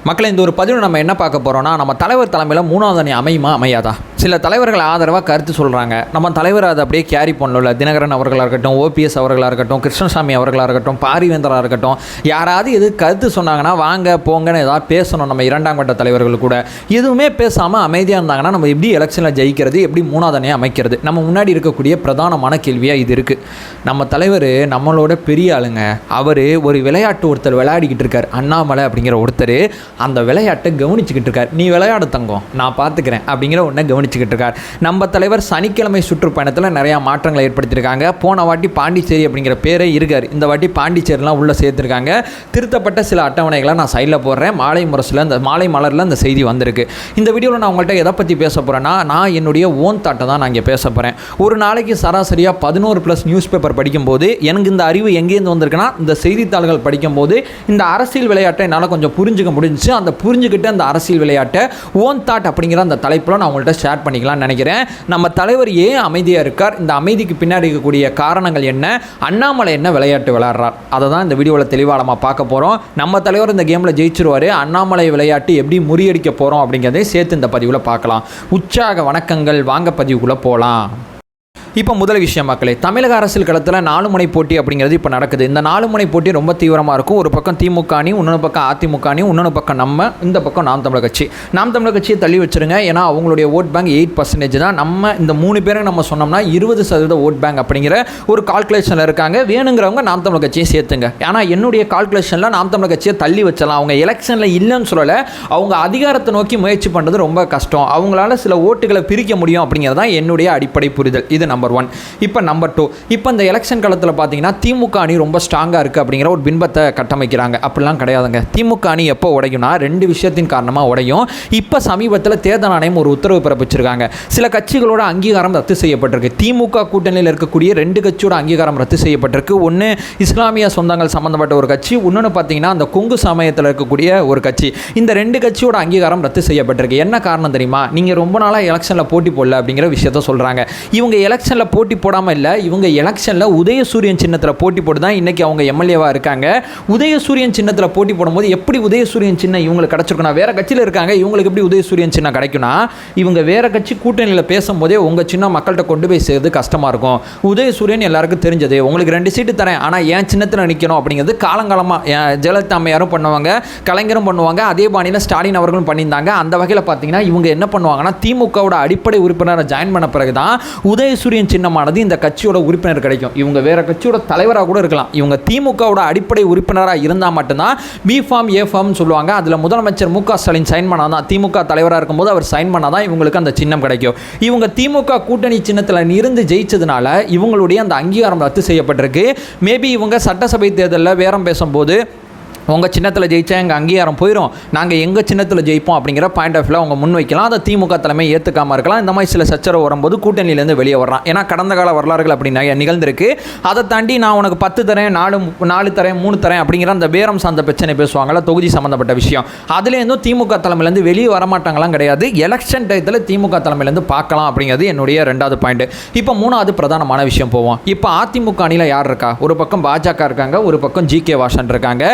மக்களை இந்த ஒரு பதிவில் நம்ம என்ன பார்க்க போகிறோம்னா, நம்ம தலைவர் தலைமையில் மூணாவது அணி அமையுமா அமையாதா? சில தலைவர்கள் ஆதரவாக கருத்து சொல்கிறாங்க. நம்ம தலைவர் அதை அப்படியே கேரி பண்ணல. தினகரன் அவர்களாக இருக்கட்டும், ஓபிஎஸ் அவர்களாக இருக்கட்டும், கிருஷ்ணசாமி அவர்களாக இருக்கட்டும், பாரிவேந்தராக இருக்கட்டும், யாராவது எது கருத்து சொன்னாங்கன்னா வாங்க போங்கன்னு ஏதாவது பேசணும். நம்ம இரண்டாம் கட்ட தலைவர்கள் கூட எதுவுமே பேசாமல் அமைதியாக இருந்தாங்கன்னா நம்ம எப்படி எலெக்ஷனில் ஜெயிக்கிறது, எப்படி மூணாவது அணியை அமைக்கிறது? நம்ம முன்னாடி இருக்கக்கூடிய பிரதானமான கேள்வியாக இது இருக்குது. நம்ம தலைவர் நம்மளோட பெரிய ஆளுங்க. அவர் ஒரு விளையாட்டு ஒருத்தர் விளையாடிக்கிட்டு இருக்கார், அண்ணாமலை அப்படிங்கிற ஒருத்தர். அந்த விளையாட்டை கவனிச்சுக்கிட்டு இருக்கார். நீ விளையாடு தங்கம், நான் பார்த்துக்கிறேன் அப்படிங்கிற ஒன்றை கவனிச்சுக்கிட்டு இருக்கார். நம்ம தலைவர் சனிக்கிழமை சுற்றுப்பயணத்தில் நிறையா மாற்றங்களை ஏற்படுத்தியிருக்காங்க. போன வாட்டி பாண்டிச்சேரி அப்படிங்கிற பேரே இருக்கார். இந்த வாட்டி பாண்டிச்சேரிலாம் உள்ளே சேர்த்துருக்காங்க. திருத்தப்பட்ட சில அட்டவணைகளை நான் சைடில் போடுறேன். மாலை முரசில் இந்த மாலை மலரில் இந்த செய்தி வந்திருக்கு. இந்த வீடியோவில் நான் உங்கள்கிட்ட எதை பற்றி பேச போகிறேன்னா, நான் என்னுடைய ஓன் தாட்டை தான் நான் இங்கே பேச போகிறேன். ஒரு நாளைக்கு சராசரியாக 11+ நியூஸ் பேப்பர் படிக்கும்போது எனக்கு இந்த அறிவு எங்கேருந்து வந்திருக்குன்னா, இந்த செய்தித்தாள்கள் படிக்கும்போது இந்த அரசியல் விளையாட்டை என்னால் கொஞ்சம் புரிஞ்சுக்க முடிஞ்சிச்சு. அந்த புரிஞ்சுக்கிட்டு அந்த அரசியல் விளையாட்டை ஓன் தாட் அப்படிங்கிற அந்த தலைப்பில் நான் உங்கள்கிட்ட ஷேர் பண்ணிக்கலாம்னு நினைக்கிறேன். நம்ம தலைவர் ஏன் அமைதியாக இருக்கார், இந்த அமைதிக்கு பின்னாடி இருக்கக்கூடிய காரணங்கள் என்ன, அண்ணாமலை என்ன விளையாட்டு விளையாடுறார், அதை தான் இந்த வீடியோவில் தெளிவாக நம்ம பார்க்க போகிறோம். நம்ம தலைவர் இந்த கேமில் ஜெயிச்சிருவார். அண்ணாமலை விளையாட்டு எப்படி முறியடிக்க போகிறோம் அப்படிங்கிறதை சேர்த்து இந்த பதிவில் பார்க்கலாம். உற்சாக வணக்கங்கள், வாங்க பதிவுக்குள்ளே போகலாம். இப்போ முதல் விஷயம் மக்களே, தமிழக அரசியல் களத்தில் 4 முனை போட்டி அப்படிங்கிறது இப்போ நடக்குது. இந்த 4 முனை போட்டி ரொம்ப தீவிரமாக இருக்கும். ஒரு பக்கம் திமுக அணி, இன்னொரு பக்கம் அதிமுக அணி, இன்னொரு பக்கம் நம்ம, இந்த பக்கம் நாம் தமிழர் கட்சி. நாம் தமிழர் கட்சியை தள்ளி வச்சுருங்க, ஏன்னா அவங்களுடைய ஓட் பேங்க் 8% தான். நம்ம இந்த 3 பேரை நம்ம சொன்னோம்னா 20% ஓட் பேங்க் அப்படிங்கிற ஒரு கால்குலேஷனில் இருக்காங்க. வேணுங்கிறவங்க நாம் தமிழர் கட்சியை சேர்த்துங்க. ஆனால் என்னுடைய கால்குலேஷனில் நாம் தமிழர் கட்சியை தள்ளி வச்சலாம். அவங்க எலெக்ஷனில் இல்லைன்னு சொல்லலை, அவங்க அதிகாரத்தை நோக்கி முயற்சி பண்ணுறது ரொம்ப கஷ்டம். அவங்களால சில ஓட்டுகளை பிரிக்க முடியும் அப்படிங்கிறது தான் என்னுடைய அடிப்படை புரிதல். இது நம்பர் 1. இப்போ நம்பர் 2, இப்போ இந்த எலெக்ஷன் காலத்தில் பார்த்தீங்கன்னா திமுக அணி ரொம்ப ஸ்ட்ராங்காக இருக்குது அப்படிங்கிற ஒரு பின்பத்தை கட்டமைக்கிறாங்க. அப்படிலாம் கிடையாதுங்க. திமுக அணி எப்போ உடையும்னா 2 விஷயத்தின் காரணமாக உடையும். இப்போ சமீபத்தில் தேர்தல் ஆணையம் ஒரு உத்தரவு பிறப்பிச்சிருக்காங்க. சில கட்சிகளோட அங்கீகாரம் ரத்து செய்யப்பட்டிருக்கு. திமுக கூட்டணியில் இருக்கக்கூடிய 2 கட்சியோட அங்கீகாரம் ரத்து செய்யப்பட்டிருக்கு. ஒன்று இஸ்லாமிய சொந்தங்கள் சம்மந்தப்பட்ட ஒரு கட்சி, இன்னொன்று பார்த்தீங்கன்னா அந்த கொங்கு சமயத்தில் இருக்கக்கூடிய ஒரு கட்சி. இந்த 2 கட்சியோட அங்கீகாரம் ரத்து செய்யப்பட்டிருக்கு. என்ன காரணம் தெரியுமா? நீங்கள் ரொம்ப நாளாக எலெக்ஷனில் போட்டி போடல அப்படிங்கிற விஷயத்த சொல்கிறாங்க. இவங்க எலெக்ஷனில் போட்டி போடாமல் இல்லை, இவங்க எலெக்ஷனில் உதயசூரியன் சின்னத்தில் போட்டி போட்டு தான் இன்றைக்கி அவங்க எம்எல்ஏவாக இருக்காங்க. உதயசூரியன் சின்னத்தில் போட்டி போடும்போது எப்படி உதயசூரியன் சின்னம் இவங்களுக்கு கிடச்சிருக்குன்னா, வேறு கட்சியில் இருக்காங்க, இவங்களுக்கு எப்படி உதயசூரியன் சின்னம் கிடைக்குன்னா, இவங்க வேறு கட்சி கூட்டணியில் பேசும்போதே உங்கள் சின்னம் மக்கள்கிட்ட கொண்டு போய் சேர்றது கஷ்டமாக இருக்கும். உதயசூரியன் எல்லாருக்கும் தெரிஞ்சது, உங்களுக்கு 2 சீட்டு தரேன், ஆனால் ஏன் சின்னத்தில் நிற்கணும் அப்படிங்கிறது காலங்காலமாக ஜெயலலிதா அம்மையாரும் பண்ணுவாங்க, கலைஞரும் பண்ணுவாங்க, அதே பாணியில் ஸ்டாலின் அவர்களும் பண்ணியிருந்தாங்க. அந்த வகையில் பார்த்தீங்கன்னா இவங்க என்ன பண்ணுவாங்கன்னா, திமுகவோட அடிப்படை உறுப்பினரை ஜாயின் பண்ண பிறகு தான் உதயசூரியன் சின்னமானது இந்த கட்சியோட உறுப்பினர் கிடைக்கும். இவங்க வேற கட்சியோட தலைவராக கூட இருக்கலாம். இவங்க திமுகவோட அடிப்படை உறுப்பினராக இருந்தால் மட்டும்தான் பி ஃபார்ம் ஏ ஃபார்ம் சொல்லுவாங்க. அதில் முதலமைச்சர் மு க ஸ்டாலின் சைன் பண்ணாதான், திமுக தலைவராக இருக்கும்போது அவர் சைன் பண்ணாதான் இவங்களுக்கு அந்த சின்னம் கிடைக்கும். இவங்க திமுக கூட்டணி சின்னத்தில் இருந்து ஜெயிச்சதுனால இவங்களுடைய அந்த அங்கீகாரம் ரத்து செய்யப்பட்டிருக்கு. மேபி இவங்க சட்டசபை தேர்தலில் பேரம் பேசும்போது உங்கள் சின்னத்தில் ஜெயிச்சா எங்கள் அங்கீகாரம் போயிடும், நாங்கள் எங்கள் சின்னத்தில் ஜெயிப்போம் அப்படிங்கிற பாயிண்ட் ஆஃப் வியூவில் அவங்க முன்வைக்கலாம். அதை திமுக தலைமை ஏற்றுக்காமல் இருக்கலாம். இந்த மாதிரி சில சச்சரவு வரும்போது கூட்டணியிலேருந்து வெளியே வர்றான். ஏன்னா கடந்த கால வரலாறுகள் அப்படி நிகழ்ந்திருக்கு. அதை தாண்டி நான் உனக்கு 10 தரேன், 4 தரேன், 3 தரேன் அப்படிங்கிற அந்த பேரம் சார்ந்த பிரச்சனை பேசுவாங்கள்ல, தொகுதி சம்மந்தப்பட்ட விஷயம். அதுலேருந்தும் திமுக தலைமையிலேருந்து வெளியே வரமாட்டாங்களாம் கிடையாது. எலெக்ஷன் டயத்தில் திமுக தலைமையிலேருந்து பார்க்கலாம் அப்படிங்கிறது என்னுடைய 2வது பாயிண்ட். இப்போ 3வது பிரதானமான விஷயம் போவோம். இப்போ அதிமுக அணியில் யார் இருக்கா? ஒரு பக்கம் பாஜக இருக்காங்க, ஒரு பக்கம் ஜி கே வாசன் இருக்காங்க.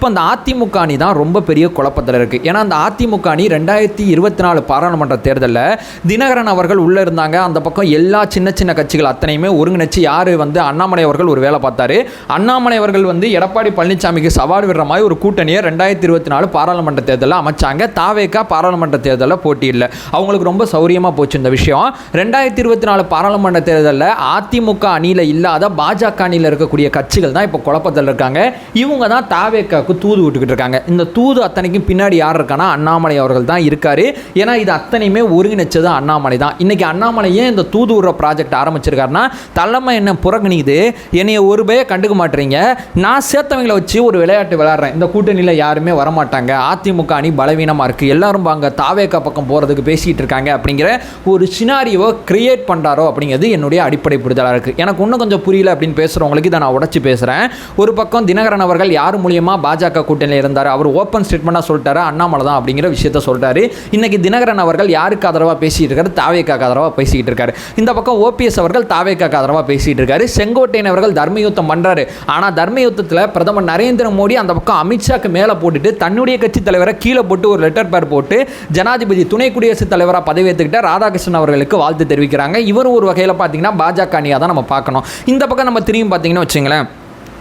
இப்போ அந்த அதிமுக அணி தான் ரொம்ப பெரிய குழப்பத்தில் இருக்குது. ஏன்னா அந்த அதிமுக அணி 2024 பாராளுமன்ற தேர்தலில் தினகரன் அவர்கள் உள்ளே இருந்தாங்க. அந்த பக்கம் எல்லா சின்ன சின்ன கட்சிகள் அத்தனையுமே ஒருங்கிணைச்சு யார் அண்ணாமலை அவர்கள் ஒரு வேலை பார்த்தாரு. அண்ணாமலை அவர்கள் எடப்பாடி பழனிசாமிக்கு சவால் விடுற மாதிரி ஒரு கூட்டணியை 2024 பாராளுமன்ற தேர்தலில் அமைச்சாங்க. தாவேகா பாராளுமன்ற தேர்தலில் போட்டி இல்லை. அவங்களுக்கு ரொம்ப சௌரியமாக போச்சு இந்த விஷயம். 2024 பாராளுமன்ற தேர்தலில் அதிமுக அணியில் இல்லாத பாஜக அணியில் இருக்கக்கூடிய கட்சிகள் தான் இப்போ குழப்பத்தில் இருக்காங்க. இவங்க தான் தாவேகாவுக்கு தூது விட்டுக்கிட்டு இருக்காங்க. இந்த தூது அத்தனைக்கும் பின்னாடி யார் இருக்கானா, அண்ணாமலை அவர்கள் தான் இருக்காரு. ஏன்னா இது அத்தனையுமே ஒருங்கிணைச்சது அண்ணாமலை தான். இன்னைக்கு அண்ணாமலை ஏன் இந்த தூது விடுற ப்ராஜெக்ட் ஆரம்பிச்சிருக்காருன்னா, தலைமை என்ன புறக்கணிக்குது, என்னைய ஒரு பய கண்டுக்க மாட்டீங்க, நான் சேர்த்தவங்களை வச்சு ஒரு விளையாட்டு விளையாடுறேன், இந்த கூட்டணியில் யாருமே வரமாட்டாங்க, அதிமுக அணி பலவீனமாக இருக்குது, எல்லாரும் வாங்க தாவேகா பக்கம் போகிறதுக்கு பேசிகிட்டு இருக்காங்க அப்படிங்கிற ஒரு சினாரியோவை கிரியேட் பண்ணுறாரோ அப்படிங்கிறது என்னுடைய அடிப்படை புரிதலாக இருக்குது. எனக்கு இன்னும் கொஞ்சம் புரியல அப்படின்னு பேசுகிறவங்களுக்கு இதை நான் உடச்சி பேசுகிறேன். ஒரு பக்கம் தினகரன் அவர்கள் யார் மூலியமாக பாஜக கூட்டணியில் இருந்தார். அவர் ஓப்பன் ஸ்டேட்மெண்ட்டாக சொல்லிட்டாரு அண்ணாமலை தான் அப்படிங்கிற விஷயத்த சொல்லிட்டாரு. இன்னைக்கு தினகரன் அவர்கள் யாருக்கு ஆதரவாக பேசிட்டு இருக்காரு? தாவேக்காக்கு ஆதரவாக பேசிக்கிட்டு இருக்காரு. இந்த பக்கம் ஓபிஎஸ் அவர்கள் தாவேக்காக்கு ஆதரவாக பேசிட்டு இருக்காரு. செங்கோட்டையன் அவர்கள் தர்மயுத்தம் பண்றாரு. ஆனால் தர்மயுத்தத்தில் பிரதமர் நரேந்திர மோடி அந்த பக்கம் அமித்ஷாக்கு மேலே போட்டுட்டு தன்னுடைய கட்சி தலைவரை கீழே போட்டு ஒரு லெட்டர் பேர் போட்டு ஜனாதிபதி துணை குடியரசுத் தலைவராக பதவியேற்றுக்கிட்ட ராதாகிருஷ்ணன் அவர்களுக்கு வாழ்த்து தெரிவிக்கிறாங்க. இவர் ஒரு வகையில் பார்த்தீங்கன்னா பாஜக அணியாக தான் நம்ம பார்க்கணும். இந்த பக்கம் நம்ம திரும்பி பார்த்தீங்கன்னா வச்சுங்களேன்,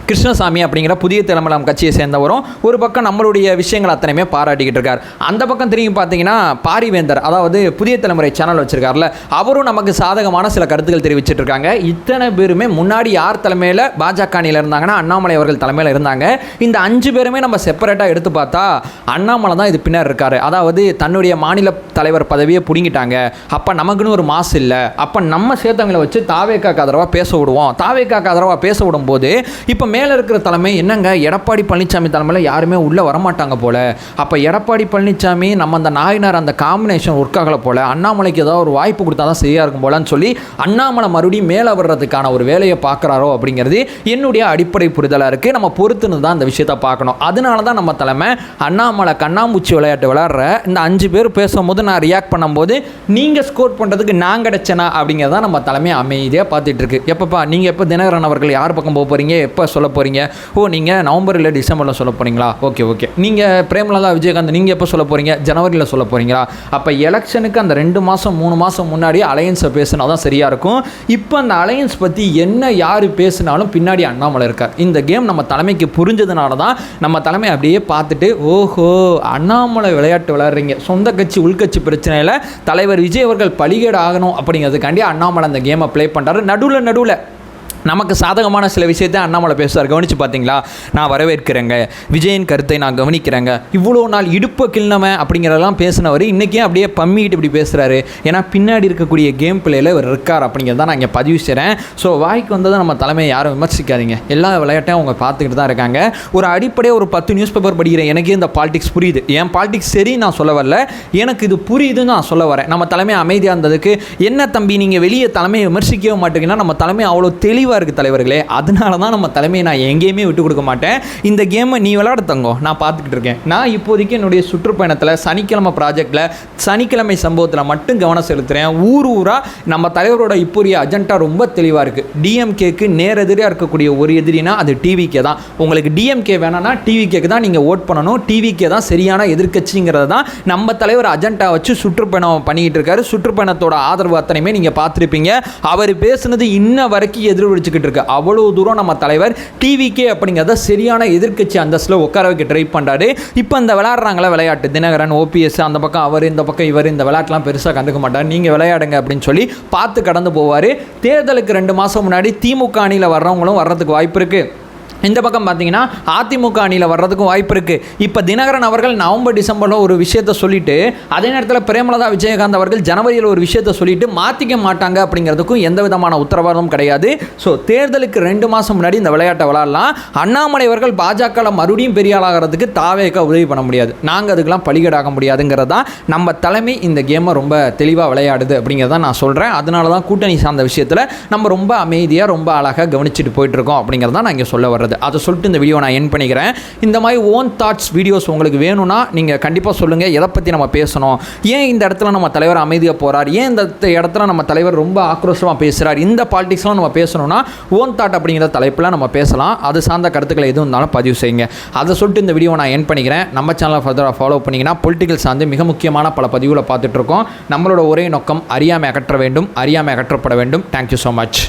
கிருஷ்ணசாமி அப்படிங்கிற புதிய தலைமையிலம் கட்சியை சேர்ந்தவரும் ஒரு பக்கம் நம்மளுடைய விஷயங்கள் அத்தனையுமே பாராட்டிக்கிட்டு இருக்கார். அந்த பக்கம் திரும்பி பார்த்தீங்கன்னா பாரிவேந்தர், அதாவது புதிய தலைமுறை சேனல் வச்சிருக்காருல, அவரும் நமக்கு சாதகமான சில கருத்துக்கள் தெரிவிச்சிட்டு இருக்காங்க. இத்தனை பேருமே முன்னாடி யார் தலைமையில் பாஜக அணியில் இருந்தாங்கன்னா அண்ணாமலை அவர்கள் தலைமையில் இருந்தாங்க. இந்த 5 பேருமே நம்ம செப்பரேட்டாக எடுத்து பார்த்தா அண்ணாமலை தான் இது பின்னர் இருக்காரு. அதாவது தன்னுடைய மாநில தலைவர் பதவியை பிடிங்கிட்டாங்க, அப்போ நமக்குன்னு ஒரு மாசு இல்லை, அப்போ நம்ம சேர்த்தவங்களை வச்சு தாவேக்காக்கு ஆதரவாக பேச விடுவோம். தாவேக்காக்கு ஆதரவாக பேச விடும்போது இப்போ மேலே இருக்கிற தலைமை என்னங்க, எடப்பாடி பழனிசாமி தலைமையில் யாருமே உள்ளே வரமாட்டாங்க போல, அப்போ எடப்பாடி பழனிசாமி நம்ம அந்த நாயனார் அந்த காம்பினேஷன் ஒர்க் ஆகலை போல, அண்ணாமலைக்கு ஏதாவது ஒரு வாய்ப்பு கொடுத்தா தான் சரியாக இருக்கும் போலன்னு சொல்லி அண்ணாமலை மறுபடியும் மேலே வர்றதுக்கான ஒரு வேலையை பார்க்குறாரோ அப்படிங்கிறது என்னுடைய அடிப்படை புரிதலாக இருக்குது. நம்ம பொறுத்துன்னு தான் அந்த விஷயத்தை பார்க்கணும். அதனால தான் நம்ம தலைமை அண்ணாமலை கண்ணாமூச்சி விளையாட்டு விளையாடுற இந்த 5 பேர் பேசும்போது நான் ரியாக்ட் பண்ணும்போது நீங்கள் ஸ்கோர் பண்ணுறதுக்கு நான் கிடச்சேனா அப்படிங்கிறதான் நம்ம தலைமை அமைதியாக பார்த்துட்டு இருக்கு. எப்பப்பா நீங்கள் எப்போ தினகரன் அவர்கள் யார் பக்கம் போக போகிறீங்க, எப்போ சொல்ல போகிறீங்க? ஓ, நீங்கள் நவம்பர் இல்லை டிசம்பரில் சொல்ல போகிறீங்களா? ஓகே. நீங்கள் பிரேமலதா விஜயகாந்த் நீங்கள் எப்போ சொல்ல போகிறீங்க? ஜனவரியில் சொல்ல போகிறீங்களா? அப்போ எலெக்ஷனுக்கு அந்த 2 மாதம் 3 மாதம் முன்னாடி அலையன்ஸை பேசினா தான் சரியாக இருக்கும். இப்போ அந்த அலையன்ஸ் பற்றி என்ன யார் பேசினாலும் பின்னாடி அண்ணாமலை இருக்கார். இந்த கேம் நம்ம தலைமைக்கு புரிஞ்சதுனால தான் நம்ம தலைமை அப்படியே பார்த்துட்டு ஓஹோ அண்ணாமலை விளையாட்டு விளையாடுறீங்க, சொந்த கட்சி உள்கட்சி பிரச்சனையில் தலைவர் விஜய் அவர்கள் பலிகேடு ஆகணும் அப்படிங்கிறதுக்காண்டி அண்ணாமலை அந்த கேமை ப்ளே பண்ணுறாரு. நடுவில் நமக்கு சாதகமான சில விஷயத்தை அண்ணாமலை பேசுவார். கவனித்து பார்த்தீங்களா? நான் வரவேற்கிறேங்க, விஜயின் கருத்தை நான் கவனிக்கிறேங்க, இவ்வளோ நாள் இடுப்பை கிள்ளனவன் அப்படிங்கிறதெல்லாம் பேசினவர் இன்றைக்கே அப்படியே பம்மிக்கிட்டு இப்படி பேசுகிறாரு. ஏன்னா பின்னாடி இருக்கக்கூடிய கேம் பிளேயில் இவர் இருக்கார் அப்படிங்கிறத நான் இங்கே பதிவு செய்கிறேன். ஸோ வாய்க்கு வந்ததை நம்ம தலைமையை யாரும் விமர்சிக்காதீங்க. எல்லா விளையாட்டையும் அவங்க பார்த்துக்கிட்டு தான் இருக்காங்க. ஒரு அடிப்படையாக ஒரு 10 நியூஸ் பேப்பர் படிக்கிறேன், எனக்கே இந்த பாலிடிக்ஸ் புரியுது. என் பாலிடிக்ஸ் சரி நான் சொல்ல வரல, எனக்கு இது புரியுதுன்னு நான் சொல்ல வரேன். நம்ம தலைமை அமைதியாக இருந்ததுக்கு என்ன தம்பி நீங்கள் வெளியே தலைமையை விமர்சிக்கவே மாட்டீங்கன்னா நம்ம தலைமை அவ்வளோ தெளிவாக இருக்குது தலைவர்களே. அதனால தான் நம்ம தலைமையை நான் எங்கேயுமே விட்டு கொடுக்க மாட்டேன். இந்த கேமை நீ விளையாட தங்கோ, நான் பார்த்துக்கிட்டு இருக்கேன். நான் இப்போதைக்கு என்னுடைய சுற்றுப்பயணத்தில் சனிக்கிழமை ப்ராஜெக்டில் சனிக்கிழமை சம்பவத்தில் மட்டும் கவனம் செலுத்துகிறேன். ஊராக நம்ம தலைவரோட இப்போதைய அஜெண்டா ரொம்ப தெளிவாக இருக்குது. டிஎம்கேக்கு நேரெதிராக இருக்கக்கூடிய ஒரு எதிரினா அது டிவிகே தான். உங்களுக்கு டிஎம்கே வேணான்னா டிவிகேக்கு தான் நீங்கள் ஓட் பண்ணணும். டிவிகே தான் சரியான எதிர்க்கட்சிங்கிறது தான் நம்ம தலைவர் அஜெண்டா வச்சு சுற்றுப்பயணம் பண்ணிக்கிட்டு இருக்காரு. சுற்றுப்பயணத்தோட ஆதரவு அத்தனையுமே நீங்கள் பார்த்துருப்பீங்க. அவர் பேசுனது இன்ன வரைக்கும் எதிர்விச்சு இருக்கு. அவ்வளவு தூரம் நம்ம தலைவர் டிவிகே அப்படிங்கிறத சரியான எதிர்க்கட்சி அந்தஸ்தில் உட்கார வைக்க ட்ரை பண்ணுறாரு. இப்போ இந்த விளையாடுறாங்களே விளையாட்டு, தினகரன் ஓபிஎஸ் அந்த பக்கம் அவர் இந்த பக்கம் இவர், இந்த விளையாட்டுலாம் பெருசாக கண்டுக்க மாட்டார். நீங்கள் விளையாடுங்க அப்படின்னு சொல்லி பார்த்து கடந்து போவார். தேர்தலுக்கு 2 மாதம் முன்னாடி திமுக அணியில் வர்றவங்களும் வர்றதுக்கு வாய்ப்பு இருக்குது. இந்த பக்கம் பார்த்தீங்கன்னா அதிமுக அணியில் வர்றதுக்கும் வாய்ப்பு இருக்குது. இப்போ தினகரன் அவர்கள் நவம்பர் டிசம்பரில் ஒரு விஷயத்தை சொல்லிவிட்டு அதே நேரத்தில் பிரேமலதா விஜயகாந்த் அவர்கள் ஜனவரியில் ஒரு விஷயத்தை சொல்லிவிட்டு மாற்றிக்க மாட்டாங்க அப்படிங்கிறதுக்கும் எந்த விதமான உத்தரவாதமும் கிடையாது. ஸோ தேர்தலுக்கு 2 மாதம் முன்னாடி இந்த விளையாட்டை விளையாடலாம். அண்ணாமலை அவர்கள் பாஜகவில் மறுபடியும் பெரிய ஆளாகிறதுக்கு தாவேக்க உதவி பண்ண முடியாது, நாங்கள் அதுக்கெல்லாம் பலிகேடாக முடியாதுங்கிறது தான் நம்ம தலைமை இந்த கேமை ரொம்ப தெளிவாக விளையாடுது அப்படிங்கிறத நான் சொல்கிறேன். அதனால தான் கூட்டணி சார்ந்த விஷயத்தில் நம்ம ரொம்ப அமைதியாக ரொம்ப அழகாக கவனிச்சுட்டு போயிட்டுருக்கோம் அப்படிங்கிறத நான் இங்கே சொல்ல வர்றது. அதை சொல்லிட்டு இந்த வீடியோ நான் எண்ட் பண்ணிக்கிறேன். இந்த மாதிரி ஓன் தாட்ஸ் வீடியோஸ் உங்களுக்கு வேணும்னா நீங்கள் கண்டிப்பாக சொல்லுங்கள். எதை பற்றி நம்ம பேசணும், ஏன் இந்த இடத்துல நம்ம தலைவர் அமைதியாக போகிறார், ஏன் இந்த இடத்துல நம்ம தலைவர் ரொம்ப ஆக்ரோஷமாக பேசுகிறார், இந்த பாலிடிக்ஸ்லாம் நம்ம பேசணும்னா ஓன் தாட் அப்படிங்கிற தலைப்பில் நம்ம பேசலாம். அது சார்ந்த கருத்துக்களை எதுவும் இருந்தாலும் பதிவு செய்யுங்க. அதை சொல்லிட்டு இந்த வீடியோ நான் எண்ட் பண்ணிக்கிறேன். நம்ம சேனலை ஃபர்தராக ஃபாலோ பண்ணிங்கன்னா பொலிட்டிக்கல் சார்ந்து மிக முக்கியமான பல பதிவுகளை பார்த்துட்ருக்கோம். நம்மளோட ஒரே நோக்கம் அறியாமை அகற்ற வேண்டும், அறியாமை அகற்றப்பட வேண்டும். Thank you so much.